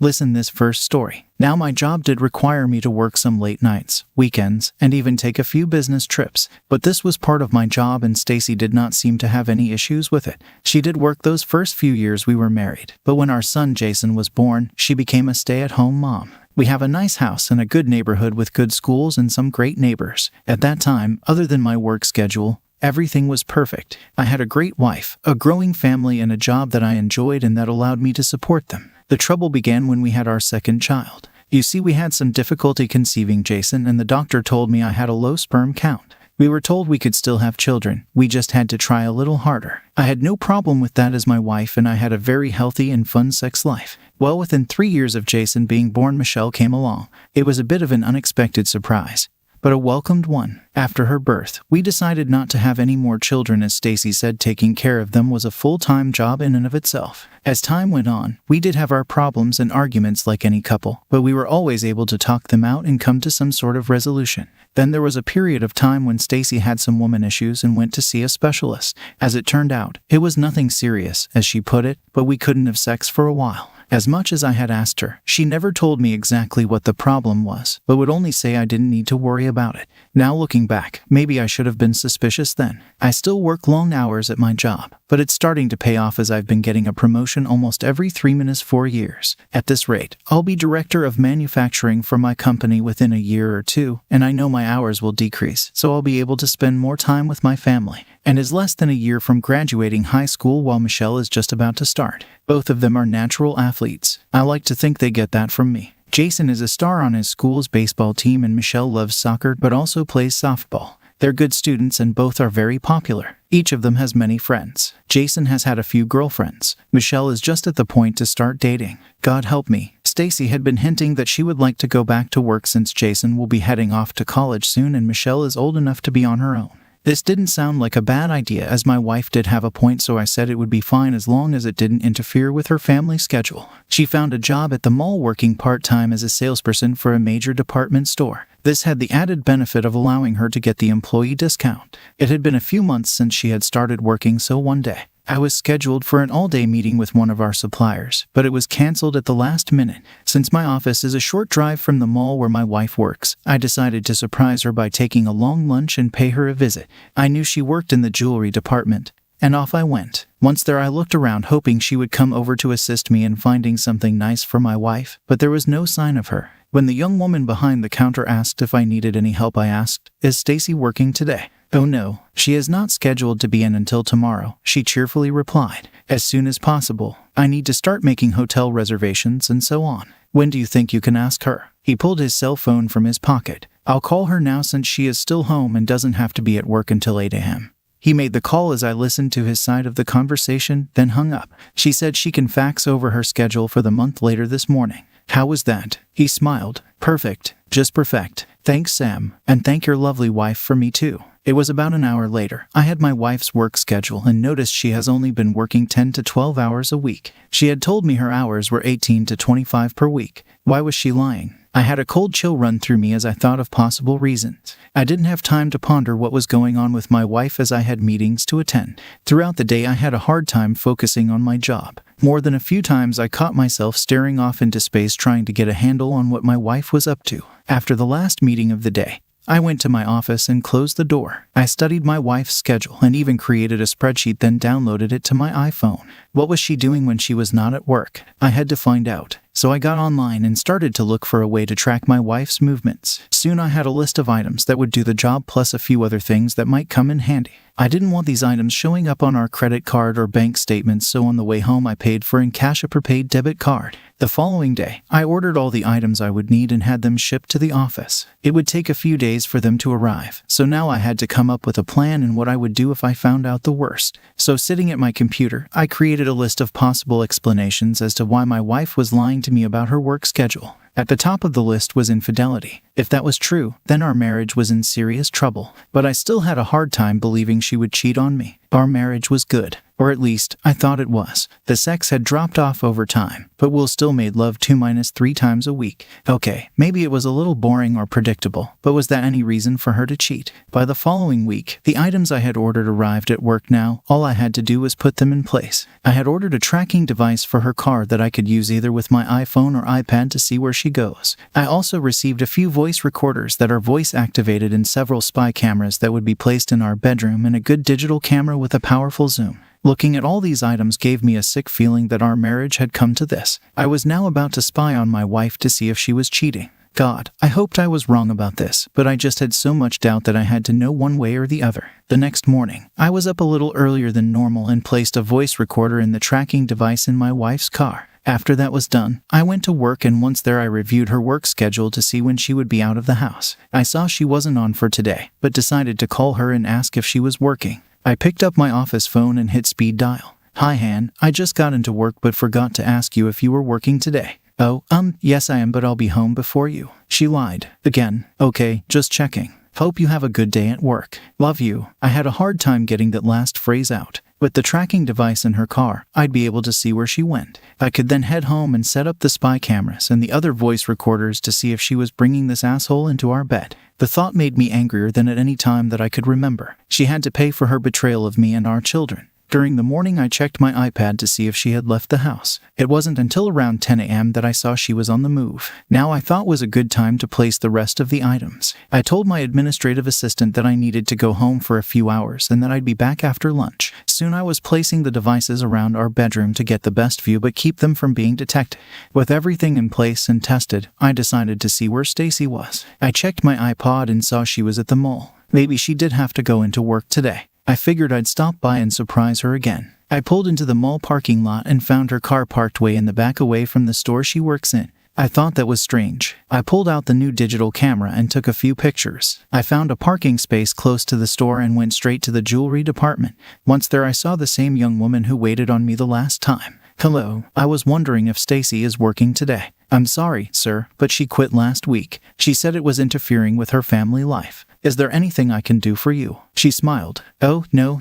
Listen this first story. Now my job did require me to work some late nights, weekends, and even take a few business trips, but this was part of my job and Stacy did not seem to have any issues with it. She did work those first few years we were married, but when our son Jason was born, she became a stay-at-home mom. We have a nice house and a good neighborhood with good schools and some great neighbors. At that time, other than my work schedule, everything was perfect. I had a great wife, a growing family, and a job that I enjoyed and that allowed me to support them. The trouble began when we had our second child. You see, we had some difficulty conceiving Jason, and the doctor told me I had a low sperm count. We were told we could still have children. We just had to try a little harder. I had no problem with that as my wife and I had a very healthy and fun sex life. Well, within 3 years of Jason being born, Michelle came along. It was a bit of an unexpected surprise, but a welcomed one. After her birth, we decided not to have any more children as Stacy said taking care of them was a full-time job in and of itself. As time went on, we did have our problems and arguments like any couple, but we were always able to talk them out and come to some sort of resolution. Then there was a period of time when Stacy had some woman issues and went to see a specialist. As it turned out, it was nothing serious, as she put it, but we couldn't have sex for a while. As much as I had asked her, she never told me exactly what the problem was, but would only say I didn't need to worry about it. Now looking back, maybe I should have been suspicious then. I still work long hours at my job, but it's starting to pay off as I've been getting a promotion almost every 3 minutes 4 years. At this rate, I'll be director of manufacturing for my company within a year or two, and I know my hours will decrease, so I'll be able to spend more time with my family. And is less than a year from graduating high school while Michelle is just about to start. Both of them are natural athletes. I like to think they get that from me. Jason is a star on his school's baseball team and Michelle loves soccer but also plays softball. They're good students and both are very popular. Each of them has many friends. Jason has had a few girlfriends. Michelle is just at the point to start dating. God help me. Stacy had been hinting that she would like to go back to work since Jason will be heading off to college soon and Michelle is old enough to be on her own. This didn't sound like a bad idea as my wife did have a point, so I said it would be fine as long as it didn't interfere with her family schedule. She found a job at the mall working part-time as a salesperson for a major department store. This had the added benefit of allowing her to get the employee discount. It had been a few months since she had started working, so one day, I was scheduled for an all-day meeting with one of our suppliers, but it was canceled at the last minute. Since my office is a short drive from the mall where my wife works, I decided to surprise her by taking a long lunch and pay her a visit. I knew she worked in the jewelry department, and off I went. Once there, I looked around hoping she would come over to assist me in finding something nice for my wife, but there was no sign of her. When the young woman behind the counter asked if I needed any help, I asked, "Is Stacy working today?" "Oh no, she is not scheduled to be in until tomorrow," she cheerfully replied. "As soon as possible. I need to start making hotel reservations and so on." "When do you think you can ask her?" He pulled his cell phone from his pocket. "I'll call her now since she is still home and doesn't have to be at work until 8 a.m. He made the call as I listened to his side of the conversation, then hung up. She said she can fax over her schedule for the month later this morning. "How was that?" He smiled. "Perfect. Just perfect. Thanks, Sam. And thank your lovely wife for me too." It was about an hour later. I had my wife's work schedule and noticed she has only been working 10 to 12 hours a week. She had told me her hours were 18 to 25 per week. Why was she lying? I had a cold chill run through me as I thought of possible reasons. I didn't have time to ponder what was going on with my wife as I had meetings to attend. Throughout the day I had a hard time focusing on my job. More than a few times I caught myself staring off into space trying to get a handle on what my wife was up to. After the last meeting of the day, I went to my office and closed the door. I studied my wife's schedule and even created a spreadsheet, then downloaded it to my iPhone. What was she doing when she was not at work? I had to find out. So I got online and started to look for a way to track my wife's movements. Soon I had a list of items that would do the job plus a few other things that might come in handy. I didn't want these items showing up on our credit card or bank statements, so on the way home I paid for in cash a prepaid debit card. The following day, I ordered all the items I would need and had them shipped to the office. It would take a few days for them to arrive, so now I had to come up with a plan and what I would do if I found out the worst. So sitting at my computer, I created a list of possible explanations as to why my wife was lying to me about her work schedule. At the top of the list was infidelity. If that was true, then our marriage was in serious trouble. But I still had a hard time believing she would cheat on me. Our marriage was good. Or at least, I thought it was. The sex had dropped off over time, but we still made love 2-3 times a week. Okay, maybe it was a little boring or predictable, but was that any reason for her to cheat? By the following week, the items I had ordered arrived at work now. All I had to do was put them in place. I had ordered a tracking device for her car that I could use either with my iPhone or iPad to see where she goes. I also received a few voice recorders that are voice activated and several spy cameras that would be placed in our bedroom and a good digital camera with a powerful zoom. Looking at all these items gave me a sick feeling that our marriage had come to this. I was now about to spy on my wife to see if she was cheating. God, I hoped I was wrong about this, but I just had so much doubt that I had to know one way or the other. The next morning, I was up a little earlier than normal and placed a voice recorder in the tracking device in my wife's car. After that was done, I went to work, and once there I reviewed her work schedule to see when she would be out of the house. I saw she wasn't on for today, but decided to call her and ask if she was working. I picked up my office phone and hit speed dial. Hi Han, I just got into work but forgot to ask you if you were working today. Oh, yes I am, but I'll be home before you. She lied. Again. Okay, just checking. Hope you have a good day at work. Love you. I had a hard time getting that last phrase out. With the tracking device in her car, I'd be able to see where she went. I could then head home and set up the spy cameras and the other voice recorders to see if she was bringing this asshole into our bed. The thought made me angrier than at any time that I could remember. She had to pay for her betrayal of me and our children. During the morning, I checked my iPad to see if she had left the house. It wasn't until around 10 a.m. that I saw she was on the move. Now I thought was a good time to place the rest of the items. I told my administrative assistant that I needed to go home for a few hours and that I'd be back after lunch. Soon I was placing the devices around our bedroom to get the best view but keep them from being detected. With everything in place and tested, I decided to see where Stacy was. I checked my iPod and saw she was at the mall. Maybe she did have to go into work today. I figured I'd stop by and surprise her again. I pulled into the mall parking lot and found her car parked way in the back away from the store she works in. I thought that was strange. I pulled out the new digital camera and took a few pictures. I found a parking space close to the store and went straight to the jewelry department. Once there, I saw the same young woman who waited on me the last time. Hello, I was wondering if Stacy is working today. I'm sorry, sir, but she quit last week. She said it was interfering with her family life. Is there anything I can do for you? She smiled. Oh, no,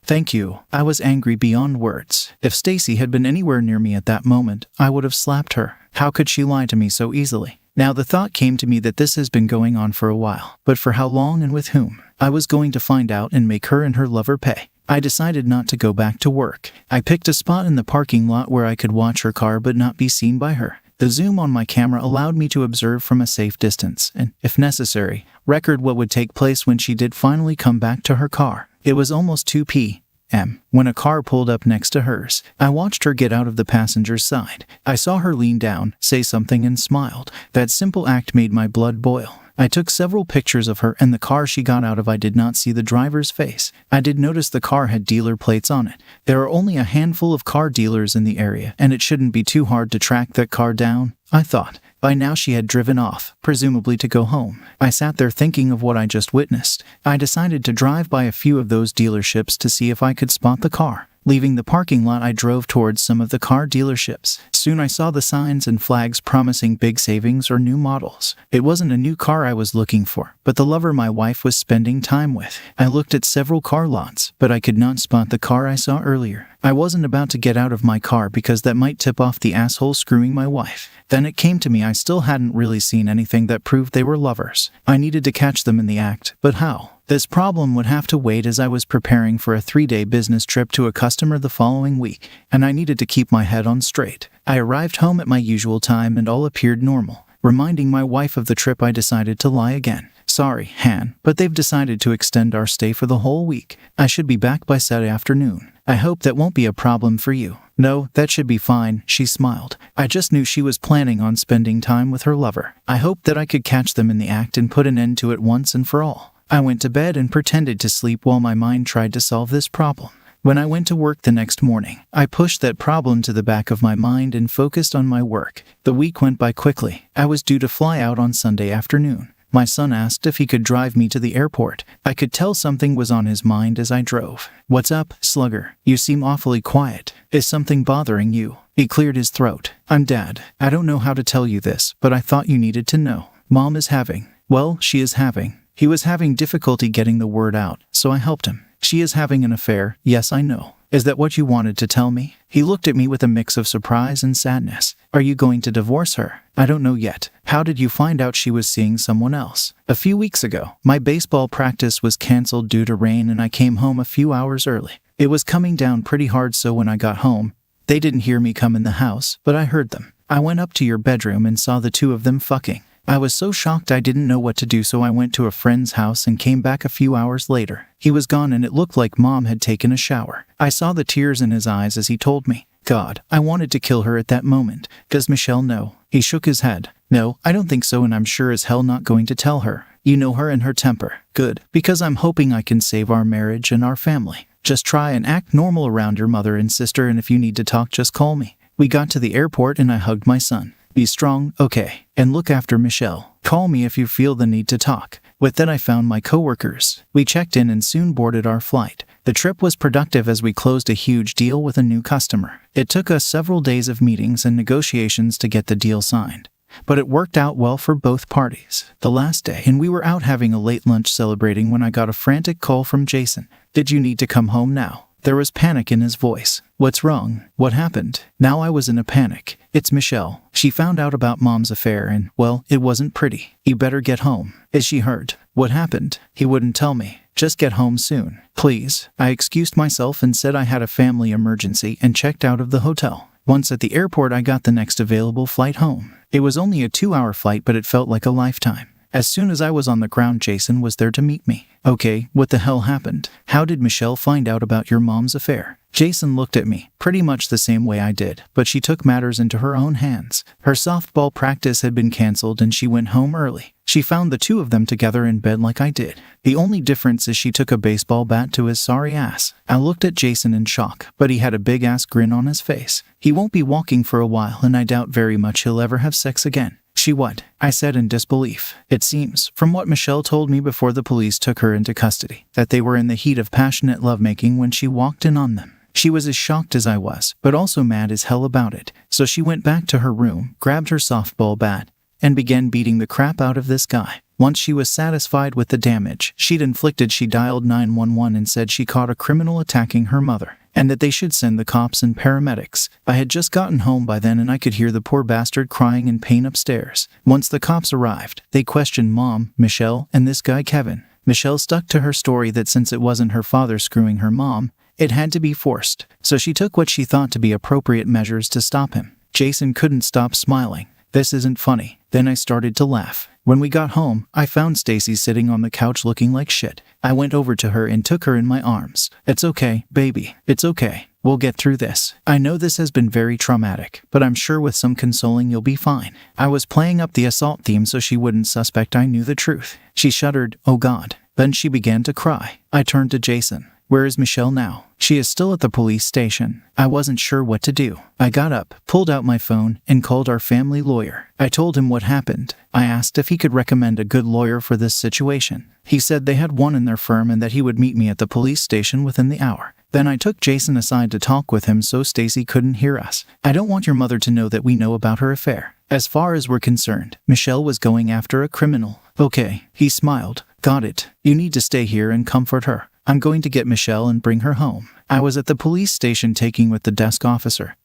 thank you. I was angry beyond words. If Stacy had been anywhere near me at that moment, I would have slapped her. How could she lie to me so easily? Now the thought came to me that this has been going on for a while, but for how long and with whom? I was going to find out and make her and her lover pay. I decided not to go back to work. I picked a spot in the parking lot where I could watch her car but not be seen by her. The zoom on my camera allowed me to observe from a safe distance and, if necessary, record what would take place when she did finally come back to her car. It was almost 2 p.m. when a car pulled up next to hers. I watched her get out of the passenger's side. I saw her lean down, say something, and smiled. That simple act made my blood boil. I took several pictures of her and the car she got out of. I did not see the driver's face. I did notice the car had dealer plates on it. There are only a handful of car dealers in the area, and it shouldn't be too hard to track that car down, I thought. By now she had driven off, presumably to go home. I sat there thinking of what I just witnessed. I decided to drive by a few of those dealerships to see if I could spot the car. Leaving the parking lot, I drove towards some of the car dealerships. Soon I saw the signs and flags promising big savings or new models. It wasn't a new car I was looking for, but the lover my wife was spending time with. I looked at several car lots, but I could not spot the car I saw earlier. I wasn't about to get out of my car because that might tip off the asshole screwing my wife. Then it came to me I still hadn't really seen anything that proved they were lovers. I needed to catch them in the act, but how? This problem would have to wait as I was preparing for a 3-day business trip to a customer the following week, and I needed to keep my head on straight. I arrived home at my usual time and all appeared normal. Reminding my wife of the trip, I decided to lie again. Sorry, Han, but they've decided to extend our stay for the whole week. I should be back by Saturday afternoon. I hope that won't be a problem for you. No, that should be fine, she smiled. I just knew she was planning on spending time with her lover. I hoped that I could catch them in the act and put an end to it once and for all. I went to bed and pretended to sleep while my mind tried to solve this problem. When I went to work the next morning, I pushed that problem to the back of my mind and focused on my work. The week went by quickly. I was due to fly out on Sunday afternoon. My son asked if he could drive me to the airport. I could tell something was on his mind as I drove. What's up, slugger? You seem awfully quiet. Is something bothering you? He cleared his throat. I'm Dad. I don't know how to tell you this, but I thought you needed to know. Mom is having... Well, he was having difficulty getting the word out, so I helped him. She is having an affair, yes I know. Is that what you wanted to tell me? He looked at me with a mix of surprise and sadness. Are you going to divorce her? I don't know yet. How did you find out she was seeing someone else? A few weeks ago, my baseball practice was canceled due to rain and I came home a few hours early. It was coming down pretty hard, so when I got home, they didn't hear me come in the house, but I heard them. I went up to your bedroom and saw the two of them fucking. I was so shocked I didn't know what to do, so I went to a friend's house and came back a few hours later. He was gone and it looked like Mom had taken a shower. I saw the tears in his eyes as he told me. God, I wanted to kill her at that moment. Does Michelle know? He shook his head. No, I don't think so, and I'm sure as hell not going to tell her. You know her and her temper. Good, because I'm hoping I can save our marriage and our family. Just try and act normal around your mother and sister, and if you need to talk, just call me. We got to the airport and I hugged my son. Be strong, okay, and look after Michelle. Call me if you feel the need to talk. With that I found my coworkers. We checked in and soon boarded our flight. The trip was productive as we closed a huge deal with a new customer. It took us several days of meetings and negotiations to get the deal signed, but it worked out well for both parties. The last day, and we were out having a late lunch celebrating when I got a frantic call from Jason. Did you need to come home now? There was panic in his voice. What's wrong? What happened? Now I was in a panic. It's Michelle. She found out about Mom's affair and, well, it wasn't pretty. You better get home. Is she hurt? What happened? He wouldn't tell me. Just get home soon. Please. I excused myself and said I had a family emergency and checked out of the hotel. Once at the airport, I got the next available flight home. It was only a 2-hour flight, but it felt like a lifetime. As soon as I was on the ground, Jason was there to meet me. Okay, what the hell happened? How did Michelle find out about your mom's affair? Jason looked at me, pretty much the same way I did, but she took matters into her own hands. Her softball practice had been canceled and she went home early. She found the two of them together in bed like I did. The only difference is she took a baseball bat to his sorry ass. I looked at Jason in shock, but he had a big ass grin on his face. He won't be walking for a while and I doubt very much he'll ever have sex again. She what? I said in disbelief. It seems, from what Michelle told me before the police took her into custody, that they were in the heat of passionate lovemaking when she walked in on them. She was as shocked as I was, but also mad as hell about it. So she went back to her room, grabbed her softball bat, and began beating the crap out of this guy. Once she was satisfied with the damage she'd inflicted, she dialed 911 and said she caught a criminal attacking her mother, and that they should send the cops and paramedics. I had just gotten home by then and I could hear the poor bastard crying in pain upstairs. Once the cops arrived, they questioned Mom, Michelle, and this guy Kevin. Michelle stuck to her story that since it wasn't her father screwing her mom, it had to be forced. So she took what she thought to be appropriate measures to stop him. Jason couldn't stop smiling. This isn't funny. Then I started to laugh. When we got home, I found Stacy sitting on the couch looking like shit. I went over to her and took her in my arms. It's okay, baby. It's okay. We'll get through this. I know this has been very traumatic, but I'm sure with some consoling you'll be fine. I was playing up the assault theme so she wouldn't suspect I knew the truth. She shuddered. Oh God. Then she began to cry. I turned to Jason. Where is Michelle now? She is still at the police station. I wasn't sure what to do. I got up, pulled out my phone, and called our family lawyer. I told him what happened. I asked if he could recommend a good lawyer for this situation. He said they had one in their firm and that he would meet me at the police station within the hour. Then I took Jason aside to talk with him so Stacy couldn't hear us. I don't want your mother to know that we know about her affair. As far as we're concerned, Michelle was going after a criminal. Okay, he smiled. Got it. You need to stay here and comfort her. I'm going to get Michelle and bring her home. I was at the police station taking with the desk officer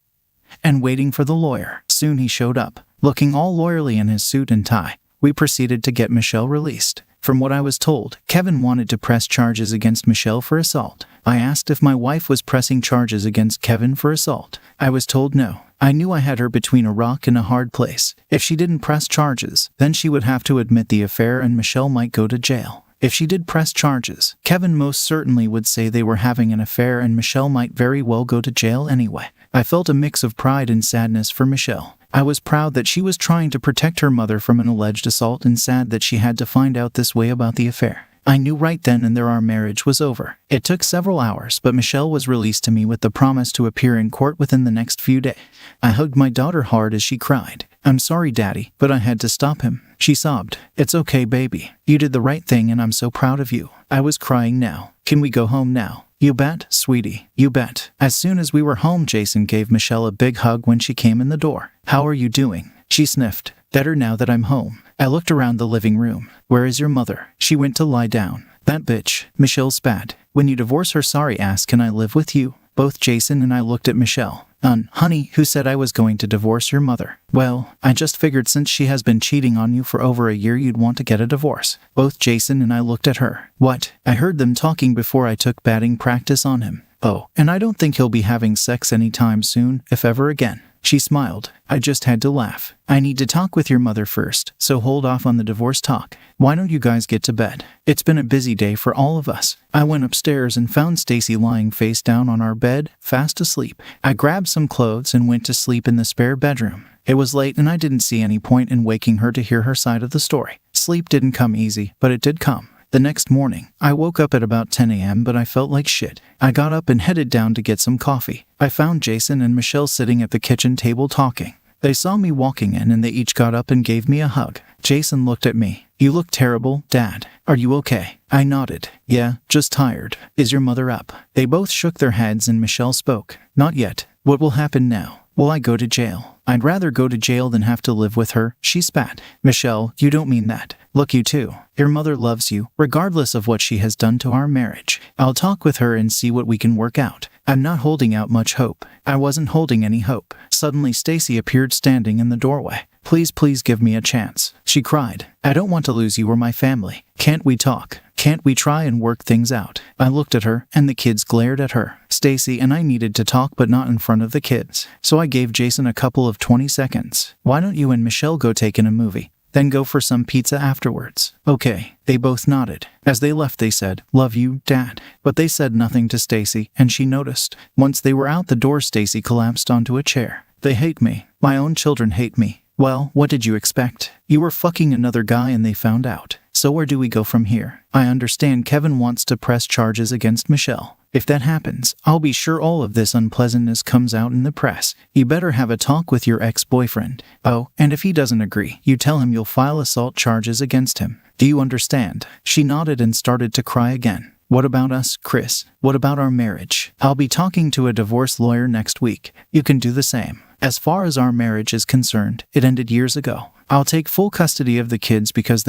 and waiting for the lawyer. Soon he showed up, looking all lawyerly in his suit and tie. We proceeded to get Michelle released. From what I was told, Kevin wanted to press charges against Michelle for assault. I asked if my wife was pressing charges against Kevin for assault. I was told no. I knew I had her between a rock and a hard place. If she didn't press charges, then she would have to admit the affair and Michelle might go to jail. If she did press charges, Kevin most certainly would say they were having an affair and Michelle might very well go to jail anyway. I felt a mix of pride and sadness for Michelle. I was proud that she was trying to protect her mother from an alleged assault and sad that she had to find out this way about the affair. I knew right then and there our marriage was over. It took several hours, but Michelle was released to me with the promise to appear in court within the next few days. I hugged my daughter hard as she cried. I'm sorry, Daddy, but I had to stop him. She sobbed. It's okay, baby. You did the right thing and I'm so proud of you. I was crying now. Can we go home now? You bet, sweetie. You bet. As soon as we were home, Jason gave Michelle a big hug when she came in the door. How are you doing? She sniffed. Better now that I'm home. I looked around the living room. Where is your mother? She went to lie down. That bitch, Michelle spat. When you divorce her sorry ass, can I live with you? Both Jason and I looked at Michelle. Honey, who said I was going to divorce your mother? Well, I just figured since she has been cheating on you for over a year you'd want to get a divorce. Both Jason and I looked at her. What? I heard them talking before I took batting practice on him. Oh, and I don't think he'll be having sex anytime soon, if ever again. She smiled. I just had to laugh. I need to talk with your mother first, so hold off on the divorce talk. Why don't you guys get to bed? It's been a busy day for all of us. I went upstairs and found Stacy lying face down on our bed, fast asleep. I grabbed some clothes and went to sleep in the spare bedroom. It was late and I didn't see any point in waking her to hear her side of the story. Sleep didn't come easy, but it did come. The next morning, I woke up at about 10 a.m., but I felt like shit. I got up and headed down to get some coffee. I found Jason and Michelle sitting at the kitchen table talking. They saw me walking in and they each got up and gave me a hug. Jason looked at me. You look terrible, Dad. Are you okay? I nodded. Yeah, just tired. Is your mother up? They both shook their heads and Michelle spoke. Not yet. What will happen now? Will I go to jail? I'd rather go to jail than have to live with her, she spat. Michelle, you don't mean that. Look, you too. Your mother loves you, regardless of what she has done to our marriage. I'll talk with her and see what we can work out. I'm not holding out much hope. I wasn't holding any hope. Suddenly Stacy appeared standing in the doorway. Please give me a chance, she cried. I don't want to lose you or my family. Can't we talk? Can't we try and work things out? I looked at her, and the kids glared at her. Stacy and I needed to talk, but not in front of the kids. So I gave Jason a couple of 20 seconds. Why don't you and Michelle go take in a movie? Then go for some pizza afterwards. Okay. They both nodded. As they left they said, love you, Dad. But they said nothing to Stacy, and she noticed. Once they were out the door, Stacy collapsed onto a chair. They hate me. My own children hate me. Well, what did you expect? You were fucking another guy and they found out. So where do we go from here? I understand Kevin wants to press charges against Michelle. If that happens, I'll be sure all of this unpleasantness comes out in the press. You better have a talk with your ex-boyfriend. Oh, and if he doesn't agree, you tell him you'll file assault charges against him. Do you understand? She nodded and started to cry again. What about us, Chris? What about our marriage? I'll be talking to a divorce lawyer next week. You can do the same. As far as our marriage is concerned, it ended years ago. I'll take full custody of the kids because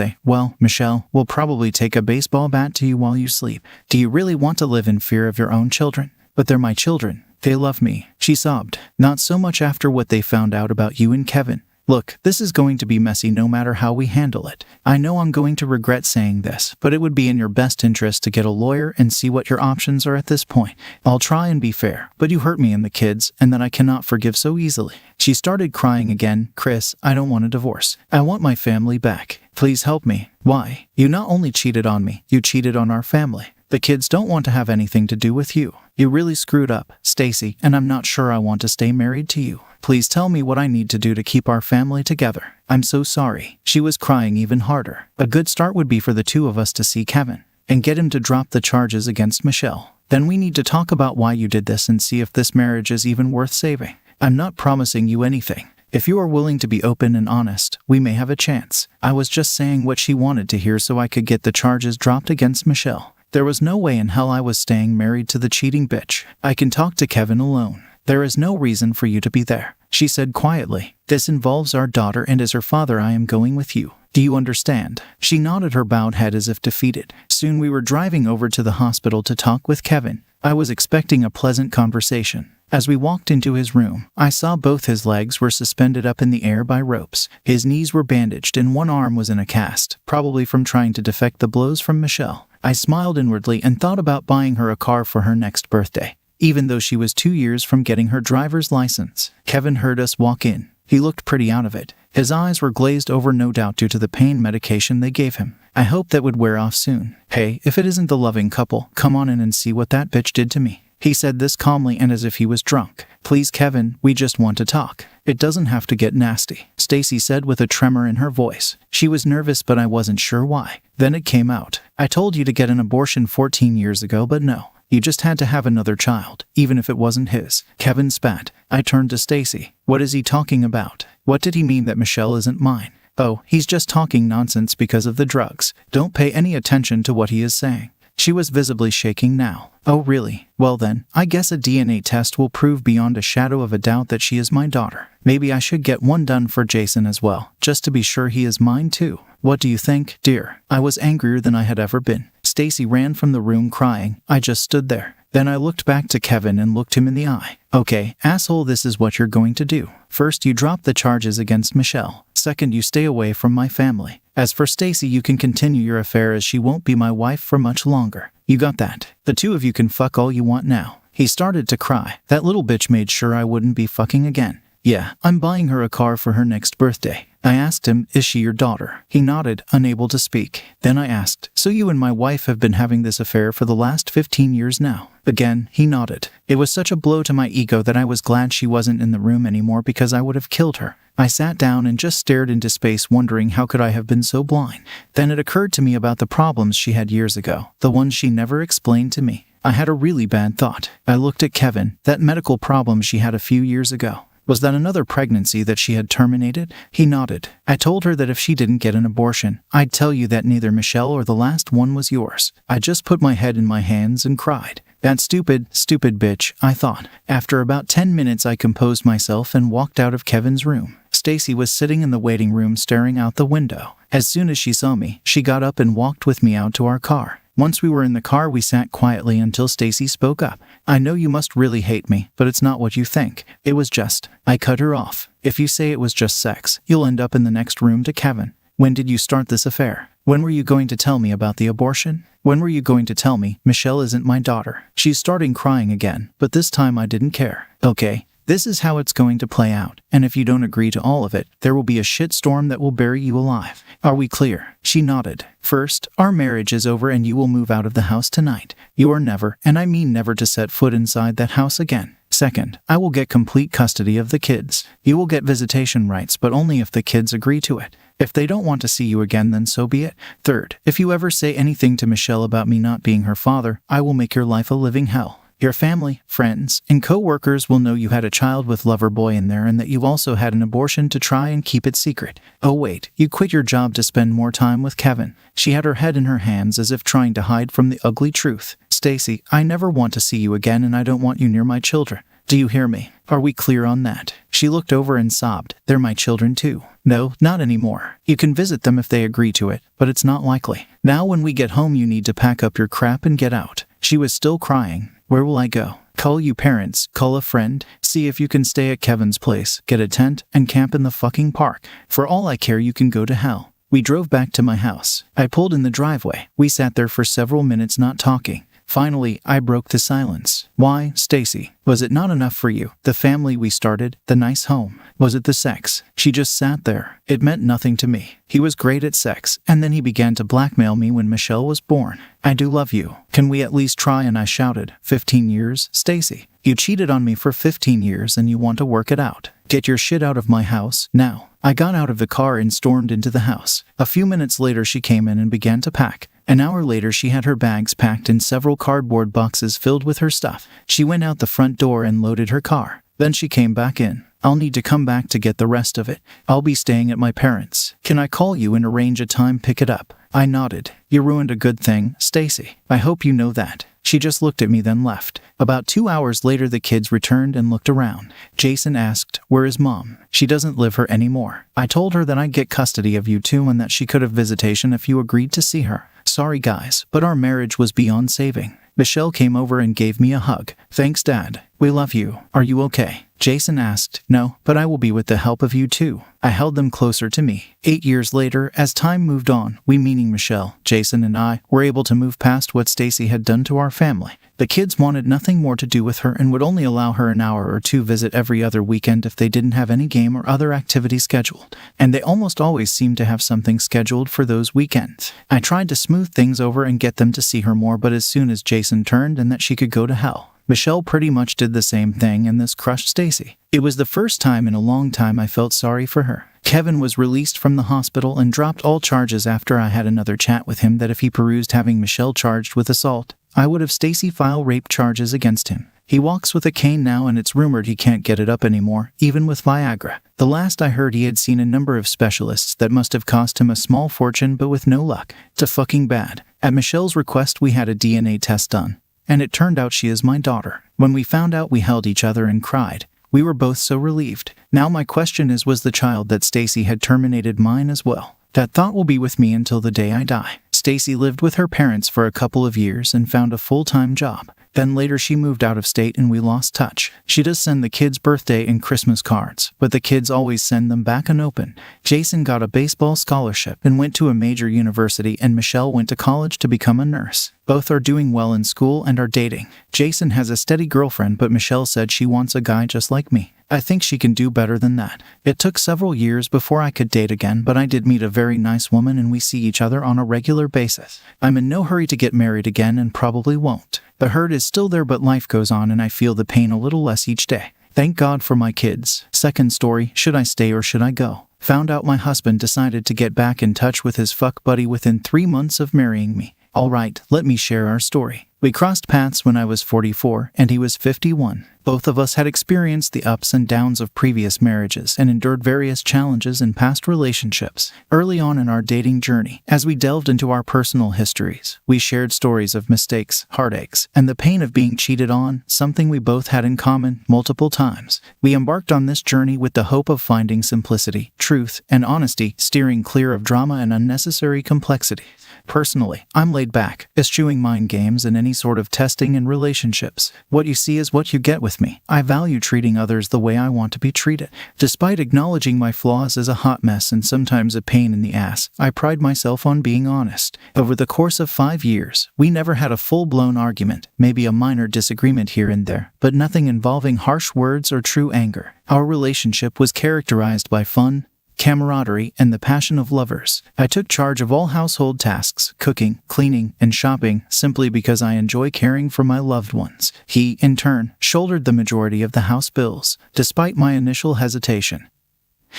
Michelle will probably take a baseball bat to you while you sleep. Do you really want to live in fear of your own children? But they're my children. They love me, she sobbed. Not so much after what they found out about you and Kevin. Look, this is going to be messy no matter how we handle it. I know I'm going to regret saying this, but it would be in your best interest to get a lawyer and see what your options are at this point. I'll try and be fair, but you hurt me and the kids, and that I cannot forgive so easily. She started crying again. Chris, I don't want a divorce. I want my family back. Please help me. Why? You not only cheated on me, you cheated on our family. The kids don't want to have anything to do with you. You really screwed up, Stacy, and I'm not sure I want to stay married to you. Please tell me what I need to do to keep our family together. I'm so sorry. She was crying even harder. A good start would be for the two of us to see Kevin and get him to drop the charges against Michelle. Then we need to talk about why you did this and see if this marriage is even worth saving. I'm not promising you anything. If you are willing to be open and honest, we may have a chance. I was just saying what she wanted to hear so I could get the charges dropped against Michelle. There was no way in hell I was staying married to the cheating bitch. I can talk to Kevin alone. There is no reason for you to be there, she said quietly. This involves our daughter, and as her father I am going with you. Do you understand? She nodded her bowed head as if defeated. Soon we were driving over to the hospital to talk with Kevin. I was expecting a pleasant conversation. As we walked into his room, I saw both his legs were suspended up in the air by ropes. His knees were bandaged and one arm was in a cast, probably from trying to deflect the blows from Michelle. I smiled inwardly and thought about buying her a car for her next birthday, even though she was 2 years from getting her driver's license. Kevin heard us walk in. He looked pretty out of it. His eyes were glazed over, no doubt due to the pain medication they gave him. I hoped that would wear off soon. Hey, if it isn't the loving couple, come on in and see what that bitch did to me. He said this calmly and as if he was drunk. Please, Kevin, we just want to talk. It doesn't have to get nasty, Stacy said with a tremor in her voice. She was nervous, but I wasn't sure why. Then it came out. I told you to get an abortion 14 years ago, but no. You just had to have another child, even if it wasn't his. Kevin spat. I turned to Stacy. What is he talking about? What did he mean that Michelle isn't mine? Oh, he's just talking nonsense because of the drugs. Don't pay any attention to what he is saying. She was visibly shaking now. Oh really? Well then, I guess a DNA test will prove beyond a shadow of a doubt that she is my daughter. Maybe I should get one done for Jason as well, just to be sure he is mine too. What do you think, dear? I was angrier than I had ever been. Stacy ran from the room crying. I just stood there. Then I looked back to Kevin and looked him in the eye. Okay, asshole, this is what you're going to do. First, you drop the charges against Michelle. Second, you stay away from my family. As for Stacy, you can continue your affair as she won't be my wife for much longer. You got that? The two of you can fuck all you want now. He started to cry. That little bitch made sure I wouldn't be fucking again. Yeah, I'm buying her a car for her next birthday. I asked him, is she your daughter? He nodded, unable to speak. Then I asked, so you and my wife have been having this affair for the last 15 years now? Again, he nodded. It was such a blow to my ego that I was glad she wasn't in the room anymore because I would have killed her. I sat down and just stared into space, wondering how could I have been so blind. Then it occurred to me about the problems she had years ago, the ones she never explained to me. I had a really bad thought. I looked at Kevin, that medical problem she had a few years ago. Was that another pregnancy that she had terminated? He nodded. I told her that if she didn't get an abortion, I'd tell you that neither Michelle or the last one was yours. I just put my head in my hands and cried. That stupid bitch, I thought. After about 10 minutes, I composed myself and walked out of Kevin's room. Stacy was sitting in the waiting room staring out the window. As soon as she saw me, she got up and walked with me out to our car. Once we were in the car, we sat quietly until Stacy spoke up. I know you must really hate me, but it's not what you think. It was just... I cut her off. If you say it was just sex, you'll end up in the next room to Kevin. When did you start this affair? When were you going to tell me about the abortion? When were you going to tell me Michelle isn't my daughter? She's starting crying again, but this time I didn't care. Okay. This is how it's going to play out, and if you don't agree to all of it, there will be a shitstorm that will bury you alive. Are we clear? She nodded. First, our marriage is over and you will move out of the house tonight. You are never, and I mean never, to set foot inside that house again. Second, I will get complete custody of the kids. You will get visitation rights, but only if the kids agree to it. If they don't want to see you again, then so be it. Third, if you ever say anything to Michelle about me not being her father, I will make your life a living hell. Your family, friends, and co-workers will know you had a child with Loverboy in there and that you also had an abortion to try and keep it secret. Oh wait, you quit your job to spend more time with Kevin. She had her head in her hands as if trying to hide from the ugly truth. Stacy, I never want to see you again and I don't want you near my children. Do you hear me? Are we clear on that? She looked over and sobbed. They're my children too. No, not anymore. You can visit them if they agree to it, but it's not likely. Now when we get home you need to pack up your crap and get out. She was still crying. Where will I go? Call you parents, call a friend, see if you can stay at Kevin's place, get a tent, and camp in the fucking park. For all I care, you can go to hell. We drove back to my house. I pulled in the driveway. We sat there for several minutes not talking. Finally, I broke the silence. Why, Stacy? Was it not enough for you? The family we started, the nice home. Was it the sex? She just sat there. It meant nothing to me. He was great at sex, and then he began to blackmail me when Michelle was born. I do love you. Can we at least try? And I shouted. 15 years, Stacy. You cheated on me for 15 years and you want to work it out. Get your shit out of my house, now. I got out of the car and stormed into the house. A few minutes later she came in and began to pack. An hour later she had her bags packed in several cardboard boxes filled with her stuff. She went out the front door and loaded her car. Then she came back in. I'll need to come back to get the rest of it. I'll be staying at my parents'. Can I call you and arrange a time pick it up? I nodded. You ruined a good thing, Stacy. I hope you know that. She just looked at me then left. About 2 hours later the kids returned and looked around. Jason asked, where is Mom? She doesn't live here anymore. I told her that I'd get custody of you two and that she could have visitation if you agreed to see her. Sorry guys, but our marriage was beyond saving. Michelle came over and gave me a hug. Thanks Dad. We love you. Are you okay? Jason asked. No, but I will be with the help of you too. I held them closer to me. 8 years later, as time moved on, we, meaning Michelle, Jason, and I, were able to move past what Stacy had done to our family. The kids wanted nothing more to do with her and would only allow her an hour or two visit every other weekend if they didn't have any game or other activity scheduled. And they almost always seemed to have something scheduled for those weekends. I tried to smooth things over and get them to see her more, but as soon as Jason turned and that she could go to hell, Michelle pretty much did the same thing, and this crushed Stacy. It was the first time in a long time I felt sorry for her. Kevin was released from the hospital and dropped all charges after I had another chat with him that if he perused having Michelle charged with assault, I would have Stacy file rape charges against him. He walks with a cane now, and it's rumored he can't get it up anymore, even with Viagra. The last I heard, he had seen a number of specialists that must have cost him a small fortune, but with no luck. It's fucking bad. At Michelle's request, we had a DNA test done, and it turned out she is my daughter. When we found out, we held each other and cried. We were both so relieved. Now my question is, was the child that Stacy had terminated mine as well? That thought will be with me until the day I die. Stacy lived with her parents for a couple of years and found a full-time job. Then later she moved out of state and we lost touch. She does send the kids' birthday and Christmas cards, but the kids always send them back unopened. Jason got a baseball scholarship and went to a major university, and Michelle went to college to become a nurse. Both are doing well in school and are dating. Jason has a steady girlfriend, but Michelle said she wants a guy just like me. I think she can do better than that. It took several years before I could date again, but I did meet a very nice woman and we see each other on a regular basis. I'm in no hurry to get married again and probably won't. The hurt is still there, but life goes on and I feel the pain a little less each day. Thank God for my kids. Second story, should I stay or should I go? Found out my husband decided to get back in touch with his fuck buddy within 3 months of marrying me. Alright, let me share our story. We crossed paths when I was 44 and he was 51. Both of us had experienced the ups and downs of previous marriages and endured various challenges in past relationships. Early on in our dating journey, as we delved into our personal histories, we shared stories of mistakes, heartaches, and the pain of being cheated on, something we both had in common multiple times. We embarked on this journey with the hope of finding simplicity, truth, and honesty, steering clear of drama and unnecessary complexity. Personally, I'm laid back, eschewing mind games and any sort of testing in relationships. What you see is what you get with me. I value treating others the way I want to be treated. Despite acknowledging my flaws as a hot mess and sometimes a pain in the ass, I pride myself on being honest. Over the course of 5 years, we never had a full-blown argument, maybe a minor disagreement here and there, but nothing involving harsh words or true anger. Our relationship was characterized by fun, camaraderie, and the passion of lovers. I took charge of all household tasks, cooking, cleaning, and shopping, simply because I enjoy caring for my loved ones. He, in turn, shouldered the majority of the house bills, despite my initial hesitation.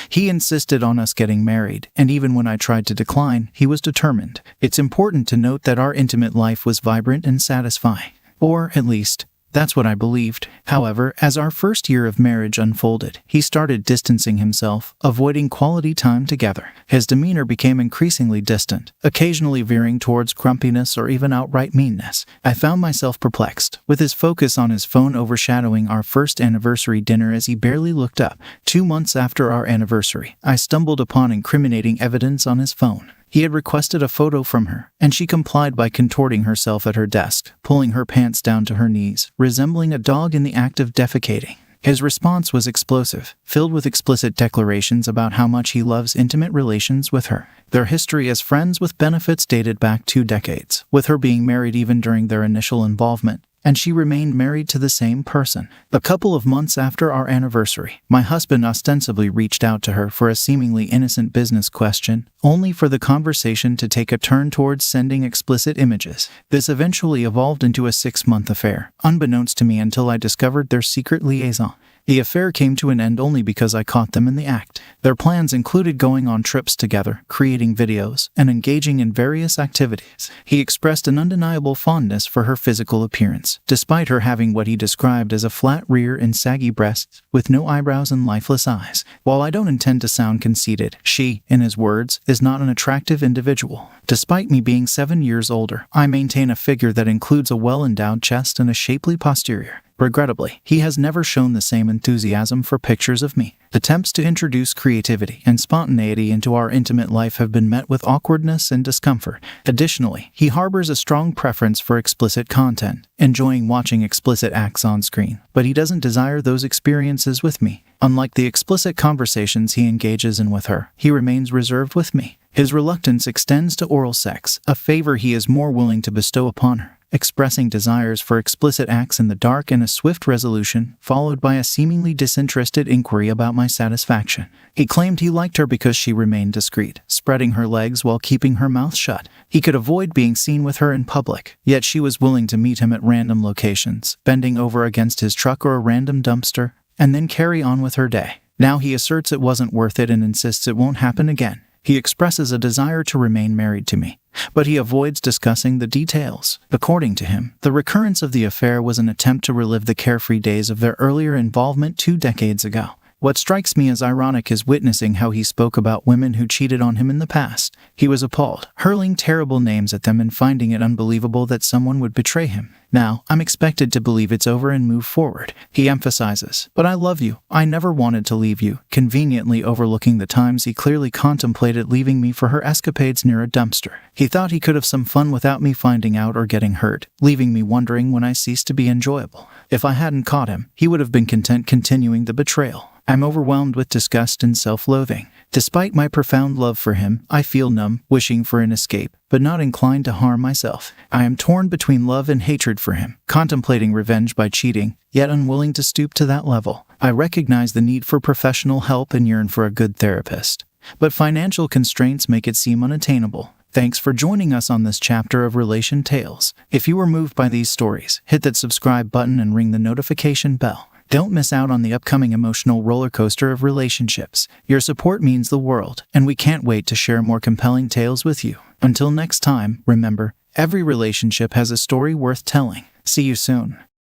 He insisted on us getting married, and even when I tried to decline, he was determined. It's important to note that our intimate life was vibrant and satisfying. Or, at least, that's what I believed. However, as our first year of marriage unfolded, he started distancing himself, avoiding quality time together. His demeanor became increasingly distant, occasionally veering towards grumpiness or even outright meanness. I found myself perplexed, with his focus on his phone overshadowing our first anniversary dinner as he barely looked up. 2 months after our anniversary, I stumbled upon incriminating evidence on his phone. He had requested a photo from her, and she complied by contorting herself at her desk, pulling her pants down to her knees, resembling a dog in the act of defecating. His response was explosive, filled with explicit declarations about how much he loves intimate relations with her. Their history as friends with benefits dated back 2 decades, with her being married even during their initial involvement, and she remained married to the same person. A couple of months after our anniversary, my husband ostensibly reached out to her for a seemingly innocent business question, only for the conversation to take a turn towards sending explicit images. This eventually evolved into a 6-month affair, unbeknownst to me until I discovered their secret liaison. The affair came to an end only because I caught them in the act. Their plans included going on trips together, creating videos, and engaging in various activities. He expressed an undeniable fondness for her physical appearance, despite her having what he described as a flat rear and saggy breasts, with no eyebrows and lifeless eyes. While I don't intend to sound conceited, she, in his words, is not an attractive individual. Despite me being 7 years older, I maintain a figure that includes a well-endowed chest and a shapely posterior. Regrettably, he has never shown the same enthusiasm for pictures of me. Attempts to introduce creativity and spontaneity into our intimate life have been met with awkwardness and discomfort. Additionally, he harbors a strong preference for explicit content, enjoying watching explicit acts on screen, but he doesn't desire those experiences with me. Unlike the explicit conversations he engages in with her, he remains reserved with me. His reluctance extends to oral sex, a favor he is more willing to bestow upon her, expressing desires for explicit acts in the dark and a swift resolution, followed by a seemingly disinterested inquiry about my satisfaction. He claimed he liked her because she remained discreet, spreading her legs while keeping her mouth shut. He could avoid being seen with her in public, yet she was willing to meet him at random locations, bending over against his truck or a random dumpster, and then carry on with her day. Now he asserts it wasn't worth it and insists it won't happen again. He expresses a desire to remain married to me, but he avoids discussing the details. According to him, the recurrence of the affair was an attempt to relive the carefree days of their earlier involvement 2 decades ago. What strikes me as ironic is witnessing how he spoke about women who cheated on him in the past. He was appalled, hurling terrible names at them and finding it unbelievable that someone would betray him. Now, I'm expected to believe it's over and move forward. He emphasizes, "But I love you. I never wanted to leave you," conveniently overlooking the times he clearly contemplated leaving me for her escapades near a dumpster. He thought he could have some fun without me finding out or getting hurt, leaving me wondering when I ceased to be enjoyable. If I hadn't caught him, he would have been content continuing the betrayal. I'm overwhelmed with disgust and self-loathing. Despite my profound love for him, I feel numb, wishing for an escape, but not inclined to harm myself. I am torn between love and hatred for him, contemplating revenge by cheating, yet unwilling to stoop to that level. I recognize the need for professional help and yearn for a good therapist, but financial constraints make it seem unattainable. Thanks for joining us on this chapter of Relation Tales. If you were moved by these stories, hit that subscribe button and ring the notification bell. Don't miss out on the upcoming emotional roller coaster of relationships. Your support means the world, and we can't wait to share more compelling tales with you. Until next time, remember, every relationship has a story worth telling. See you soon.